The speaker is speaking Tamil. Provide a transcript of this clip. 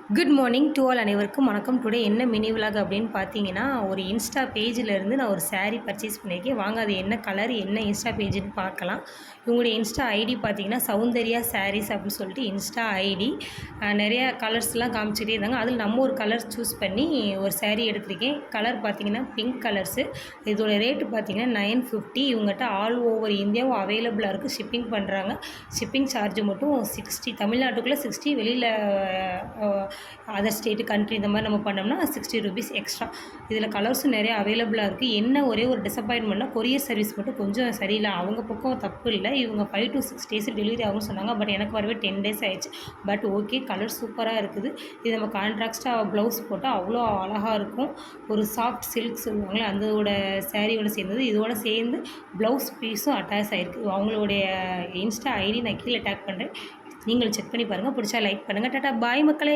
குட் மார்னிங் டு ஆல் அனைவருக்கும் வணக்கம். டுடே என்ன மினி விலாக் அப்படின்னு பார்த்தீங்கன்னா, ஒரு இன்ஸ்டா பேஜிலேருந்து நான் ஒரு சாரீ பர்ச்சேஸ் பண்ணியிருக்கேன். வாங்க அது என்ன கலர், என்ன இன்ஸ்டா பேஜுன்னு பார்க்கலாம். இவங்களுடைய இன்ஸ்டா ஐடி பார்த்தீங்கன்னா, சௌந்தர்யா சாரீஸ் அப்படின்னு சொல்லிட்டு இன்ஸ்டா ஐடி. நிறையா கலர்ஸ்லாம் காமிச்சிட்டே இருந்தாங்க. அதில் நம்ம ஒரு கலர் சூஸ் பண்ணி ஒரு சாரீ எடுத்திருக்கேன். கலர் பார்த்தீங்கன்னா பிங்க் கலர்ஸு. இதோட ரேட்டு பார்த்தீங்கன்னா 950. இவங்ககிட்ட ஆல் ஓவர் இந்தியாவும் அவைலபிளாக இருக்குது. ஷிப்பிங் பண்ணுறாங்க. ஷிப்பிங் சார்ஜ் மட்டும் 60, தமிழ்நாட்டுக்குள்ளே 60, வெளியில் அதர் ஸ்டேட்டு கண்ட்ரி இந்த மாதிரி நம்ம பண்ணோம்னா 60 ருபீஸ் எக்ஸ்ட்ரா. இதில் கலர்ஸும் நிறைய அவைலபிளாக இருக்குது. என்ன ஒரே ஒரு டிசப்பாயின்மெண்ட்னா கொரியர் சர்வீஸ் மட்டும் கொஞ்சம் சரியில்லை. அவங்க பக்கம் தப்பு இல்லை, இவங்க 5 to 6 டேஸ் டெலிவரி ஆகும்னு சொன்னாங்க. பட் எனக்கு வரவே 10 டேஸ் ஆகிடுச்சு. பட் ஓகே, கலர் சூப்பராக இருக்குது. இது நம்ம கான்ட்ராக்டாக ப்ளவுஸ் போட்டால் அவ்வளோ அழகாக இருக்கும். ஒரு சாஃப்ட் சில்க் சொல்லுவாங்களே, அதோட சாரியோட சேர்ந்தது. இதோட சேர்ந்து ப்ளவுஸ் பீஸும் அட்டாச் ஆகிருக்கு. அவங்களுடைய இன்ஸ்டா ஐடி நான் கீழே டேக் பண்ணுறேன், நீங்கள் செக் பண்ணி பாருங்கள். பிடிச்சா லைக் பண்ணுங்கள். டாட்டா பாய் மக்களே.